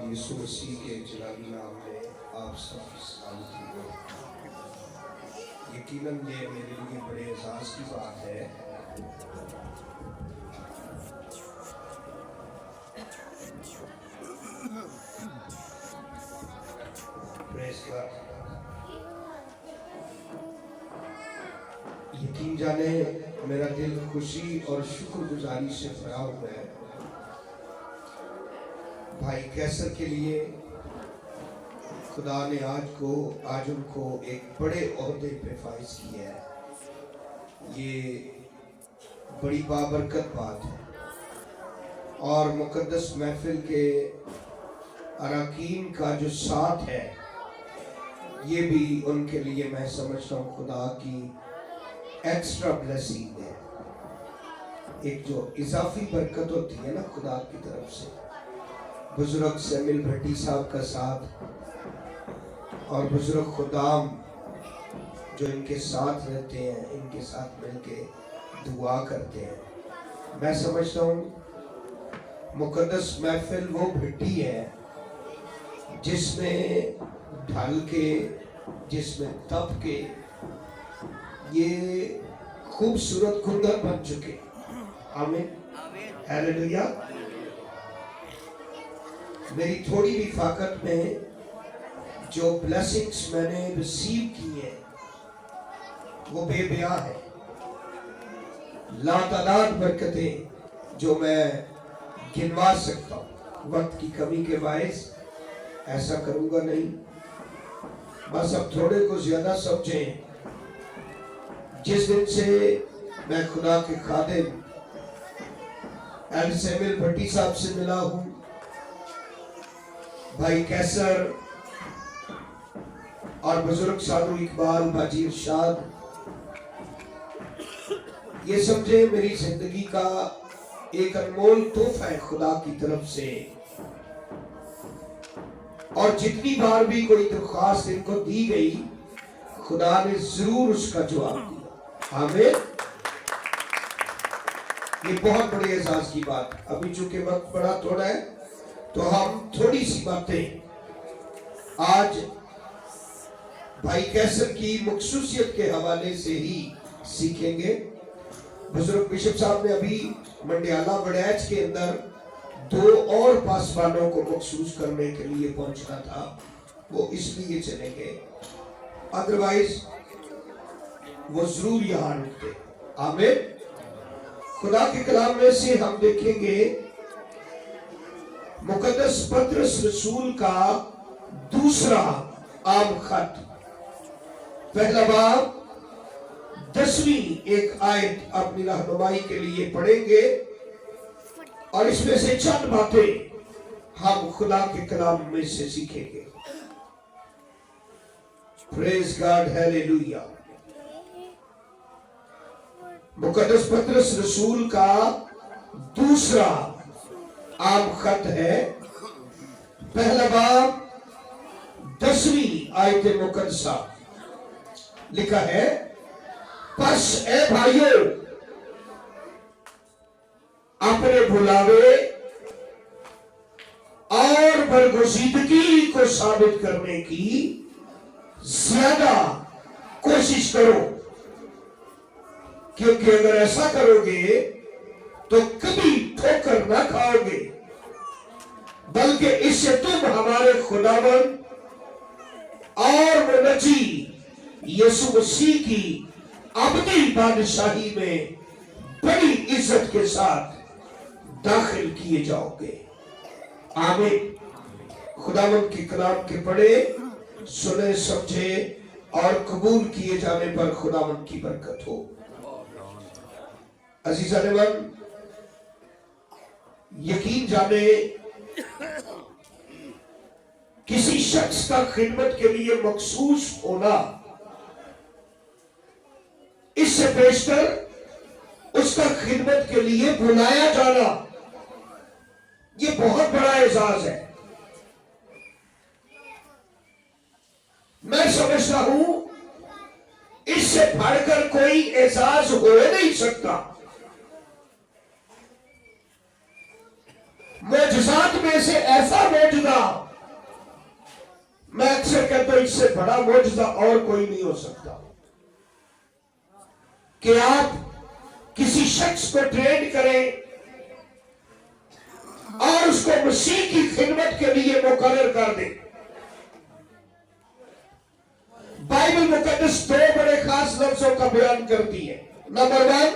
یسوع مسیح کے جلالی نام میں آپ سب کی سلامتی ہو۔ یقیناً یہ میرے لیے بڑے اعزاز کی بات ہے پریز گاڈ۔ یقین جانے میرا دل خوشی اور شکر گزاری سے بھرا ہوا ہے بھائی کیسر کے لیے خدا نے آج ان کو ایک بڑے عہدے پہ فائز کیا ہے۔ یہ بڑی بابرکت بات ہے اور مقدس محفل کے اراکین کا جو ساتھ ہے یہ بھی ان کے لیے میں سمجھتا ہوں خدا کی ایکسٹرا بلیسنگ ہے، ایک جو اضافی برکت ہوتی ہے نا خدا کی طرف سے۔ بزرگ سیمل بھٹی صاحب کا ساتھ اور بزرگ خدام جو ان کے ساتھ رہتے ہیں، ان کے ساتھ مل کے دعا کرتے ہیں، میں سمجھتا ہوں مقدس محفل وہ بھٹی ہے جس میں ڈھل کے، جس میں تپ کے یہ خوبصورت کندر بن چکے۔ آمین، ہیلیلویا۔ میری تھوڑی بھی فاقت میں جو بلیسنگز میں نے ریسیو کی ہیں وہ بے بیاں ہے، لاتعداد برکتیں جو میں گنوا سکتا ہوں۔ وقت کی کمی کے باعث ایسا کروں گا نہیں، بس اب تھوڑے کو زیادہ سمجھیں۔ جس دن سے میں خدا کے خادم ایل سیمل بھٹی صاحب سے ملا ہوں، بھائی کیسر اور بزرگ سادھو اقبال باجی ارشاد، یہ سمجھے میری زندگی کا ایک انمول تحفہ ہے خدا کی طرف سے، اور جتنی بار بھی کوئی درخواست ان کو دی گئی خدا نے ضرور اس کا جواب دیا۔ آمین۔ یہ بہت بڑے اعزاز کی بات۔ ابھی چونکہ وقت بڑا تھوڑا ہے تو ہم تھوڑی سی باتیں آج بھائی کیسر کی مخصوصیت کے حوالے سے ہی سیکھیں گے۔ بزرگ بشپ صاحب نے ابھی منڈیالہ وڑیچ کے اندر 2 اور پاسبانوں کو مخصوص کرنے کے لیے پہنچنا تھا، وہ اس لیے چلیں گے، ادروائز وہ ضرور یہاں رکتے۔ آمین۔ خدا کے کلام میں سے ہم دیکھیں گے مقدس پطرس رسول کا دوسرا عام خط، پہلا باب 10ویں ایک آیت اپنی رہنمائی کے لیے پڑھیں گے، اور اس میں سے چند باتیں ہم خدا کے کلام میں سے سیکھیں گے۔ پریز گاڈ، ہیلیلویا۔ مقدس پطرس رسول کا دوسرا عام خط ہے، پہلا باب 10ویں آیت مقدسہ، لکھا ہے، پس اے بھائیو اپنے بھلاوے اور برگزیدگی کو ثابت کرنے کی زیادہ کوشش کرو، کیونکہ اگر ایسا کرو گے تو کبھی ٹھوکر نہ کھاؤ گے، بلکہ اس سے تم ہمارے خداوند اور منجی یسوع مسیح کی ابدی بادشاہی میں بڑی عزت کے ساتھ داخل کیے جاؤ گے۔ آمین۔ خداوند کے کلام کے پڑھے، سنے، سمجھے اور قبول کیے جانے پر خداوند کی برکت ہو۔ عزیزان من، یقین جانے کسی شخص کا خدمت کے لیے مخصوص ہونا، اس سے بیشتر اس کا خدمت کے لیے بلایا جانا، یہ بہت بڑا اعزاز ہے۔ میں سمجھتا ہوں اس سے بڑھ کر کوئی اعزاز ہو نہیں سکتا۔ معجزات میں سے ایسا معجزہ میں اکثر کہتا ہوں اس سے بڑا معجزہ اور کوئی نہیں ہو سکتا کہ آپ کسی شخص کو ٹرین کریں اور اس کو مسیح کی خدمت کے لیے مقرر کر دیں. بائبل مقدس دو بڑے خاص لفظوں کا بیان کرتی ہے. نمبر 1،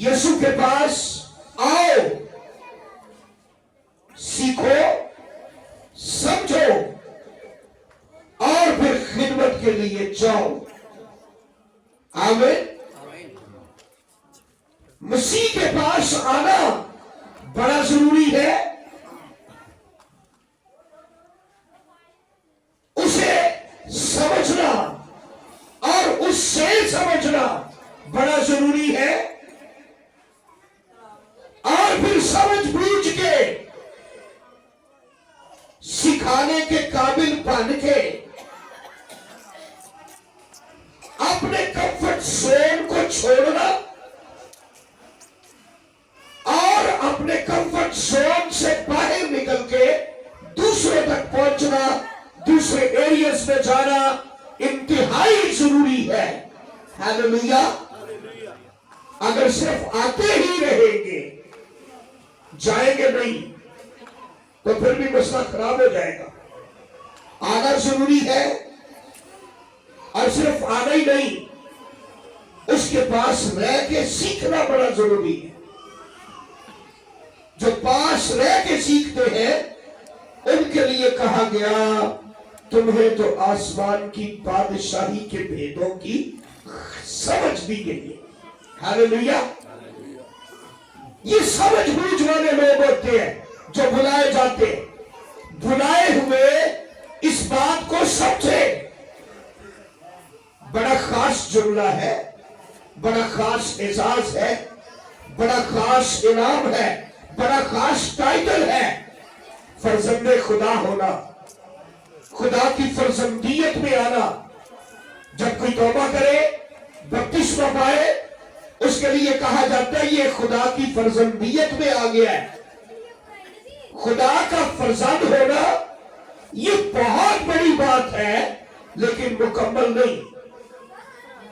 یسوع کے پاس آؤ، سیکھو، سمجھو اور پھر خدمت کے لیے جاؤ. آمین. مسیح کے پاس آنا بڑا ضروری ہے، اسے سمجھنا اور اس سے سمجھنا بڑا ضروری ہے، اور پھر سمجھ بوجھ کے سکھانے کے قابل بن کے اپنے کمفرٹ زون کو چھوڑنا اور اپنے کمفرٹ زون سے باہر نکل کے دوسروں تک پہنچنا، دوسرے ایریاز میں جانا انتہائی ضروری ہے. ہاللیلویہ. اگر صرف آتے ہی رہیں گے، جائیں گے نہیں، تو پھر بھی مسئلہ خراب ہو جائے گا. آنا ضروری ہے، اور صرف آنا ہی نہیں، اس کے پاس رہ کے سیکھنا بڑا ضروری ہے. جو پاس رہ کے سیکھتے ہیں ان کے لیے کہا گیا تمہیں تو آسمان کی بادشاہی کے بھیدوں کی سمجھ دی گئی ہے. ہاللیلویہ. یہ سمجھ بوجھ والے لوگ ہوتے ہیں جو بلائے جاتے ہیں. بلائے ہوئے اس بات کو سمجھے. بڑا خاص جملہ ہے، بڑا خاص اعزاز ہے، بڑا خاص انعام ہے، بڑا خاص ٹائٹل ہے فرزند خدا ہونا، خدا کی فرزندیت میں آنا. جب کوئی توبہ کرے، بپتسمہ پائے، اس کے لیے کہا جاتا ہے یہ خدا کی فرزندیت میں آ گیا ہے. خدا کا فرزند ہونا یہ بہت بڑی بات ہے، لیکن مکمل نہیں.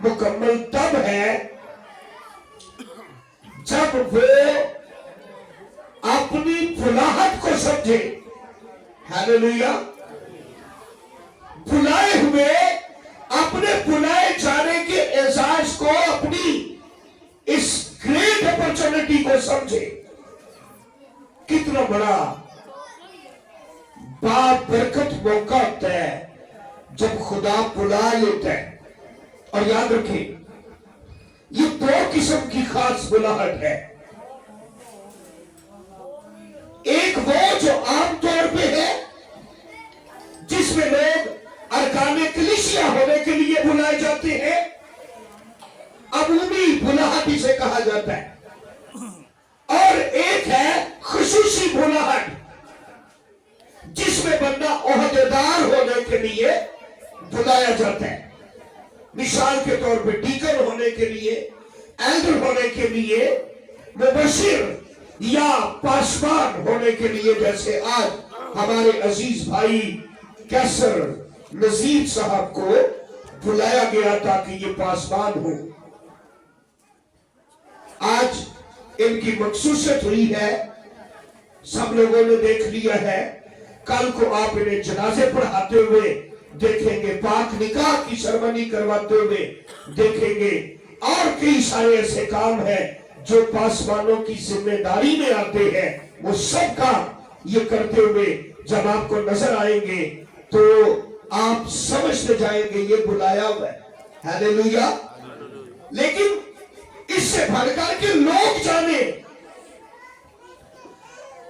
مکمل تب ہے جب وہ اپنی بلاہٹ کو سمجھے. ہاللیلویہ. بلائے ہوئے اپنے بلائے جانے کے اعزاز کو، اپنی اس گریٹ اپرچونٹی کو سمجھے. کتنا بڑا بابرکت موقع ہوتا ہے جب خدا بلا لیتا ہے. اور یاد رکھیں یہ دو قسم کی خاص بلاہٹ ہے. ایک وہ جو عام طور پہ ہے جس میں لوگ ارکان کلیسیا ہونے کے لیے بلائے جاتے ہیں، عمومی بلاہٹ اسے کہا جاتا ہے. اور ایک ہے خصوصی بلاہٹ جس میں بندہ عہدیدار ہونے کے لیے بلایا جاتا ہے. مثال کے طور پہ ڈیکن ہونے کے لیے، ایلڈر ہونے کے لیے، مبشر یا پاسبان ہونے کے لیے، جیسے آج ہمارے عزیز بھائی کیسر نذیر صاحب کو بلایا گیا تاکہ یہ پاسبان ہو. آج ان کی مخصوصیت ہوئی ہے، سب لوگوں نے دیکھ لیا ہے. کل کو آپ انہیں جنازے پڑھاتے ہوئے دیکھیں گے، پاک نکاح کی سرمنی کرواتے ہوئے دیکھیں گے، اور کئی سارے ایسے کام ہیں جو پاسبانوں کی ذمہ داری میں آتے ہیں. وہ سب کام یہ کرتے ہوئے جب آپ کو نظر آئیں گے تو آپ سمجھتے جائیں گے یہ بلایا ہوا ہے. ہاللیلویہ. لیکن اس سے بڑھ کر کے لوگ جانے،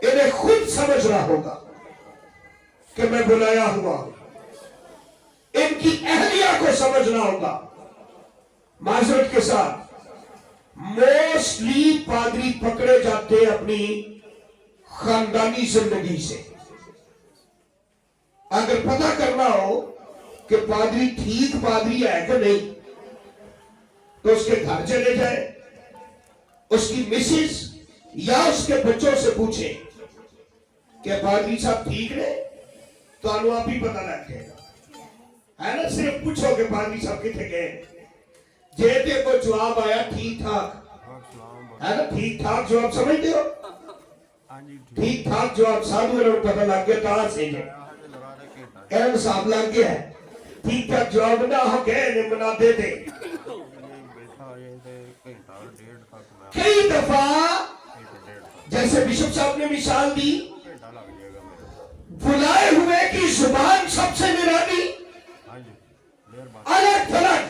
انہیں خود سمجھنا ہوگا کہ میں بلایا ہوا ہوں. ان کی اہلیہ کو سمجھنا ہوگا. معذرت کے ساتھ موسٹلی پادری پکڑے جاتے ہیں اپنی خاندانی زندگی سے. اگر پتہ کرنا ہو کہ پادری ٹھیک پادری ہے کہ نہیں تو اس کے گھر چلے جائے، اس کی مسز या उसके बच्चों से पूछे कि पादरी साहब ठीक ने, तो आप ही पता लग जाएगा, है ना। सिर्फ पूछो कि पादरी साहब कितने गए, जेते को जवाब आया ठीक ठाक, है ना। ठीक ठाक जवाब समझते हो, ठीक ठाक जवाब साधु को पता लग गया कहां से कहना साहब लग गया है। ठीक ठाक जवाब ना हो गए ने बना दे दे। कई दफा जैसे बिशप साहब ने मिसाल दी, बुलाए हुए की जुबान सबसे निराली, अलग थलग,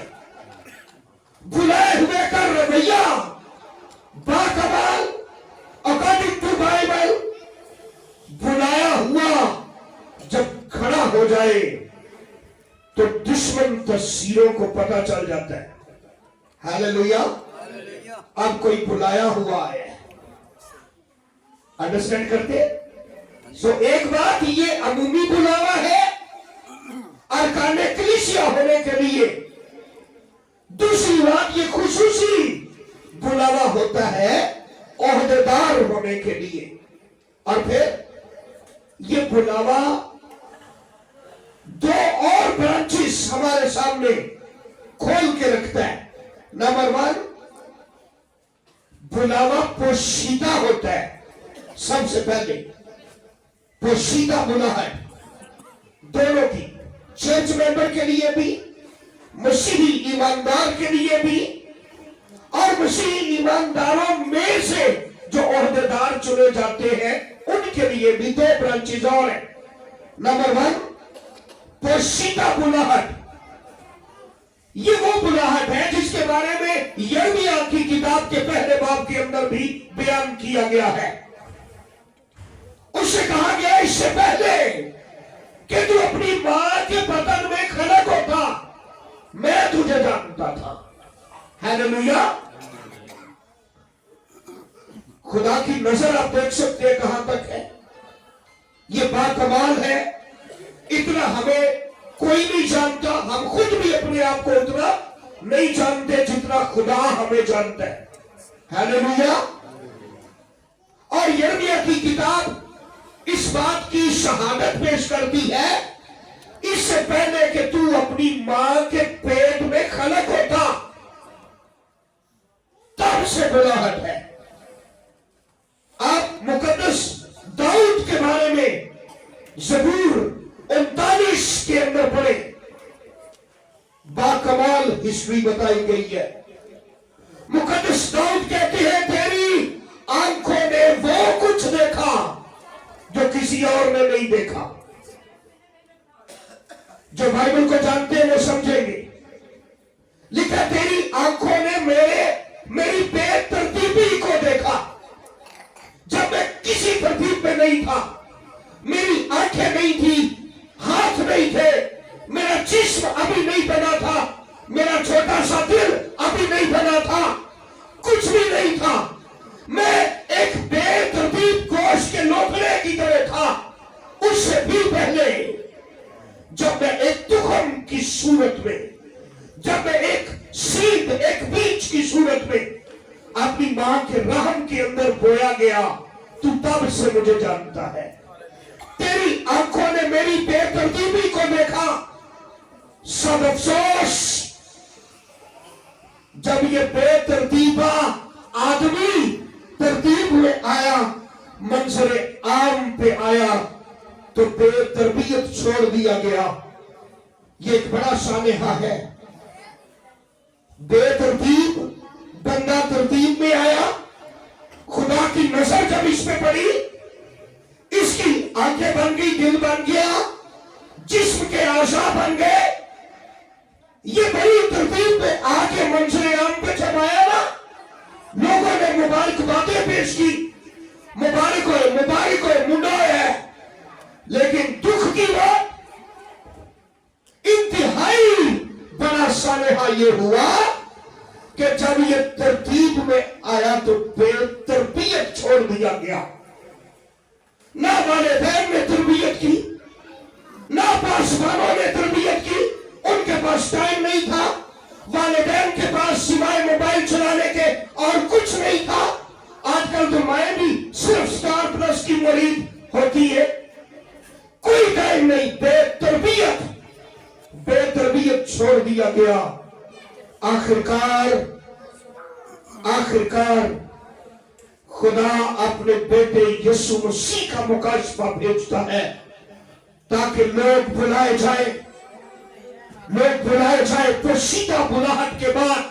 बुलाए हुए का रवैया बाकमाल अकॉर्डिंग टू बाइबल। बुलाया हुआ जब खड़ा हो जाए तो दुश्मन तस्वीरों को पता चल जाता है। हालेलुया। अब कोई बुलाया हुआ है, अंडरस्टैंड करते। सो एक बात ये अमूमी बुलावा है अरकाने कलीसिया होने के लिए, दूसरी बात ये खुसूसी बुलावा होता है ओहदेदार होने के लिए। और फिर ये बुलावा दो और ब्रांचेस हमारे सामने खोल के रखता है। नंबर 1, बुलावा पोशीदा होता है। सबसे पहले पोशीदा बुलाहट दोनों की, चर्च मेंबर के लिए भी, मसीही ईमानदार के लिए भी, और मसीही ईमानदारों में से जो ओहदेदार चुने जाते हैं उनके लिए भी दो ब्रांचेज और हैं। नंबर 1, पोशीदा बुलाहट। ये वो बुलाहट है जिसके बारे में यिर्मयाह की किताब के पहले बाब के अंदर भी बयान किया गया है। उससे कहा गया इससे पहले कि तू अपनी मां के बदन में खलक होता, मैं तुझे जानता था। हालेलुया। खुदा की नजर आप देख सकते हैं कहां तक है, ये बाकमाल है। इतना हमें कोई नहीं जानता, हम खुद भी अपने आप को उतना नहीं जानते जितना खुदा हमें जानता है। हालेलुया। और यिर्मयाह की किताब इस बात की शहादत पेश करती है, इससे पहले कि तू अपनी मां के पेट में खलक होता तब से बुलाहट है। आप मुकद्दस दाऊद के बारे में ज़बूर 39 के अंदर पढ़े, बाकमाल हिस्ट्री बताई गई है। मुकद्दस दाऊद कहते हैं तेरी आंखों ने वो कुछ देखा जो किसी और ने नहीं देखा। जो बाइबल को जानते हैं वो समझेंगे। लिखा तेरी आंखों ने मेरी बेतरतीबी को देखा, जब मैं किसी तरतीब में नहीं था, मेरी आंखें नहीं थी, हाथ नहीं थे, मेरा जिस्म अभी नहीं बना था, मेरा छोटा सा दिल अभी नहीं बना था, कुछ भी नहीं था। मैं एक बेतरतीब गोश्त के लोथड़े की तरह था। उससे भी पहले जब मैं एक तुखम की सूरत में, जब मैं एक सीड, एक बीज की सूरत में अपनी मां के रहम के अंदर बोया गया, तू तब से मुझे जानता है। तेरी आंखों ने मेरी बेतरतीबी को देखा। सब अफसोस जब ये बेतरतीबा आदमी तरतीब में आया, मंजरे आम पे आया, तो बेतरबियत छोड़ दिया गया। ये एक बड़ा सानेहा है। बेतरतीब बंदा तरतीब में आया, खुदा की नजर जब इस पे पड़ी, इसकी आंखें बन गई, दिल बन गया, जिस्म के आशा बन गए। ये बड़ी तरतीब में आके मंजरे आम पे छपाया ना, लोगों ने मुबारक बातें पेश की, मुबारक हो मुंडा है। लेकिन दुख की बात, इंतहाई बड़ा सानेहा ये हुआ कि जब ये तरतीब में आया तो बेतरबियत छोड़ दिया गया। ना वालिदैन ने तरबियत की, ना पासवानों ने तरबियत की, उनके पास टाइम नहीं था। वालिदैन के पास सिवाय मोबाइल चलाने के और कुछ नहीं था। आज का आजकल तो माएँ भी सिर्फ स्टार प्लस की मुरीद होती है, कोई टाइम नहीं, बेतरबियत छोड़ दिया गया। आखिरकार खुदा अपने बेटे यीशु मसीह का मुकाशफा भेजता है ताकि लोग बुलाए जाए। पोशीदा बुलाहट के बाद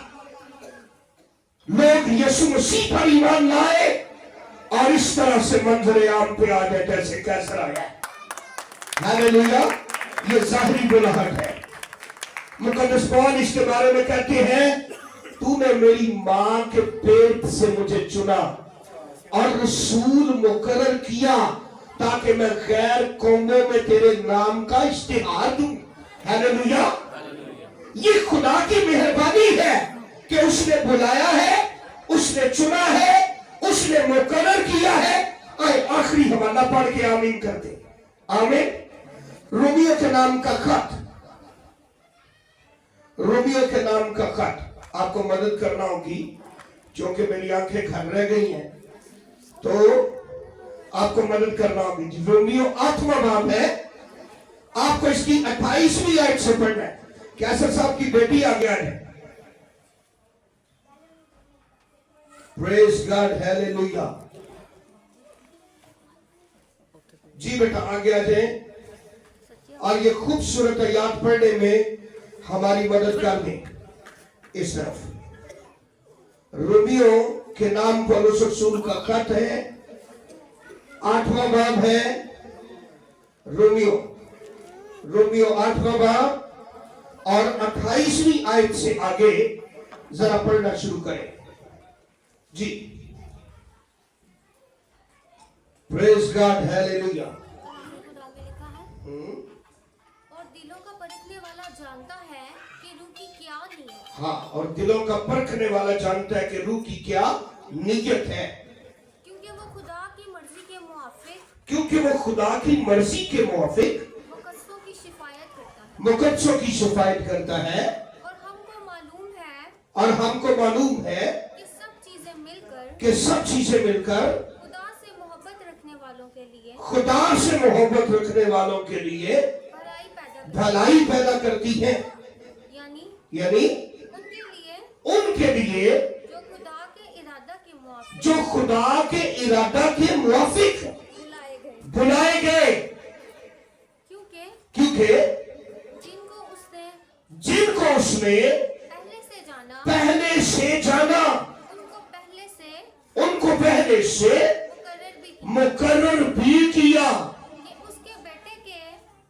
लोग यीशु मसीह पर ईमान लाए और इस तरह से मंजरे आम पे आ जाए जैसे कैसर आया। हालेलुया। ये ज़ाहिरी बुलाहट है। मुकद्दस पौल इसके बारे में कहते हैं, तूने मेरी मां के पेट से मुझे चुना और रसूल मुकर्रर किया ताकि मैं गैर कौमों में तेरे नाम का इश्तिहार दूं। हालेलुया। ये खुदा की मेहरबानी है कि उसने बुलाया है, उसने चुना है, उसने मुकर्रर किया है। आए आखिरी हवाला पढ़ के आमीन करते। आमीन। रोमियो के नाम का खत, रोमियो के नाम का खत आपको मदद करना होगी क्योंकि मेरी आंखें घर रह गई हैं, तो आपको मदद करना होगी। रोमियो 8वां बाब है, आपको इसकी 28वीं आयत से पढ़ना है। कैसर साहब की बेटी आ गया है। Praise God, hallelujah. जी बेटा आगे आ जाए और ये खूबसूरत आयत पढ़ने में हमारी मदद कर दें। इस तरफ रोमियो के नाम पौलुस रसूल का खत है, 8वां बाब है। रोमियो 8वां बाब और 28वीं आयत से आगे जरा पढ़ना शुरू करें जी। Praise God, hallelujah. और दिलों का परखने वाला जानता है कि रूह की क्या नीयत है। हाँ, और दिलों का परखने वाला जानता है कि रूह की क्या नीयत है, क्योंकि वो खुदा की मर्जी के मुआफिक मुकद्दसों की शिफायत करता है। और हमको मालूम है कि सब चीजें मिलकर खुदा से मोहब्बत रखने वालों के लिए भलाई पैदा करती है, यानी उनके लिए जो खुदा के इरादा के मुआफिक बुलाए गए। क्योंकि जिनको उसने पहले से जाना उनको पहले से मुकर्रर भी किया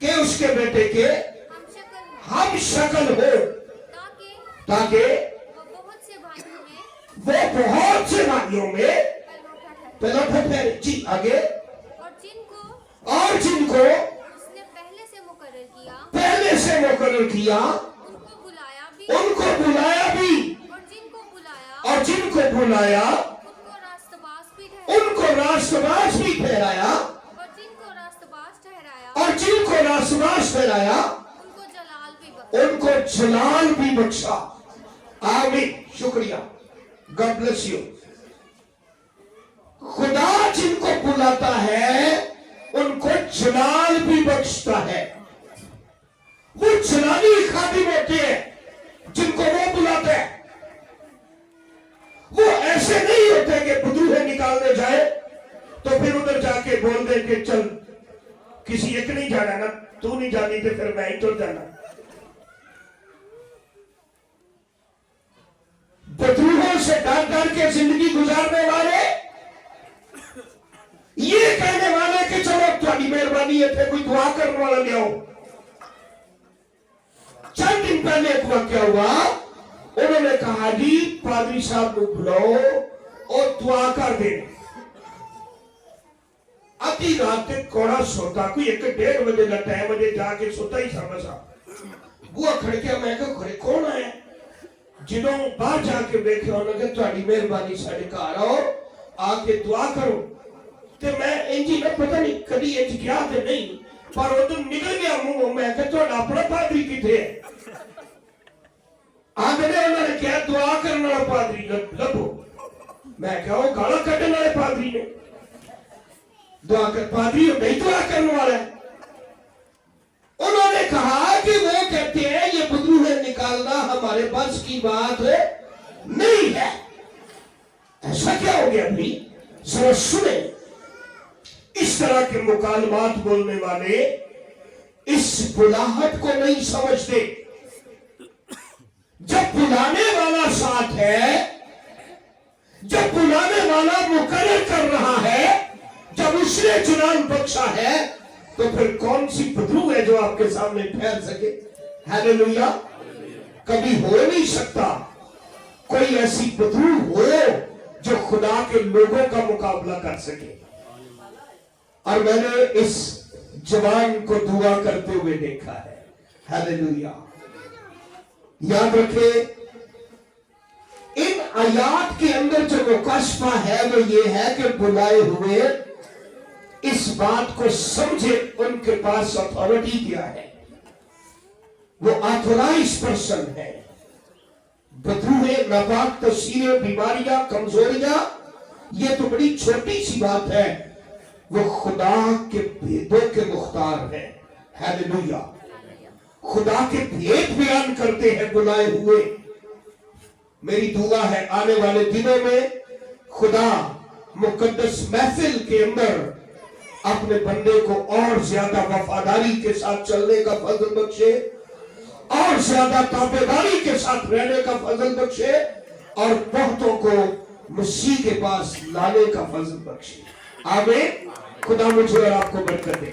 कि उसके बेटे के हम शक्ल हो, ताकि वो बहुत से भाइयों में पहला ठहरे जी। आगे और जिनको पहले से मुकर्रर किया उनको बुलाया भी, और जिनको बुलाया उनको रास्तबाज भी ठहराया, और जिनको रास्तबाज ठहराया उनको जलाल भी बख्शा। आमीन, शुक्रिया, गॉड ब्लेस यू। खुदा जिनको बुलाता है उनको जलाल भी बख्शता है। वो जलाली खादिम होते हैं जिनको वो बुलाते हैं। वो ऐसे नहीं होते कि बदूहे निकालने जाए तो फिर उधर जाके बोल दे कि चल किसी एक नहीं जाना ना, तू नहीं जानी तो फिर मैं ही चल जाना। बदूहों से डर के जिंदगी गुजारने वाले, ये कहने वाले कि चलो तुम्हारी मेहरबानी है, थे कोई दुआ करने वाला ले आओ। चंद दिन पहले हुआ क्या हुआ, उन्होंने कहा जी पादरी साहब को बुलाओ और दुआ कर दे। आधी रात तक कोड़ा सोता, कोई 1-1:30 बजे का टाइम बजे जाके सोता ही समझ आ बुआ खड़किया। मैं घरे कौन आया, जिन्हों बाहर जाके देखे उन्होंने तुम्हारी मेहरबानी साढ़े घर आओ आके दुआ करो। तो मैं इंजी ना पता नहीं कभी इंज गया तो नहीं, पर उधर निकल गया मुंह। मैं अपना पादरी किथे है, आंदे उन्होंने क्या दुआ करने वाला पादरी लभो। मैं क्या वो गाना कटने वाले पादरी ने दुआ कर, पादरी नहीं दुआ करने वाला है। उन्होंने कहा कि वो कहते हैं ये बदरूहें निकालना हमारे बस की बात नहीं है। ऐसा क्या हो गया भाई? जरा सुने, इस तरह के मुकालमात बोलने वाले इस बुलाहट को नहीं समझते। जब बुलाने वाला साथ है, जब बुलाने वाला मुकर्रर कर रहा है, जब उसने चुनाव बख्शा है, तो फिर कौन सी बदरू है जो आपके सामने फैल सके? हालेलुया। कभी हो नहीं सकता कोई ऐसी बदरू हो जो खुदा के लोगों का मुकाबला कर सके। और मैंने इस जवान को दुआ करते हुए देखा है। हालेलुया। याद रखे, इन आयात के अंदर जो मुकाशफा है वो ये है कि बुलाए हुए इस बात को समझे, उनके पास अथॉरिटी क्या है, वो ऑथोराइज पर्सन है। बदरूहें, नापाक तस्वीरें, बीमारियां, कमजोरियां, ये तो बड़ी छोटी सी बात है, वो खुदा के भेदों के मुख्तार है। हालेलुया। खुदा के भेद बयान करते हैं बुलाए हुए। मेरी दुआ है आने वाले दिनों में खुदा मुकद्दस महफिल के अंदर अपने बंदे को और ज्यादा वफादारी के साथ चलने का फजल बख्शे, और ज्यादा ताबेदारी के साथ रहने का फजल बख्शे, और बहुतों को मसीह के पास लाने का फजल बख्शे। आमीन। खुदा मुझे और आपको बरकत दे।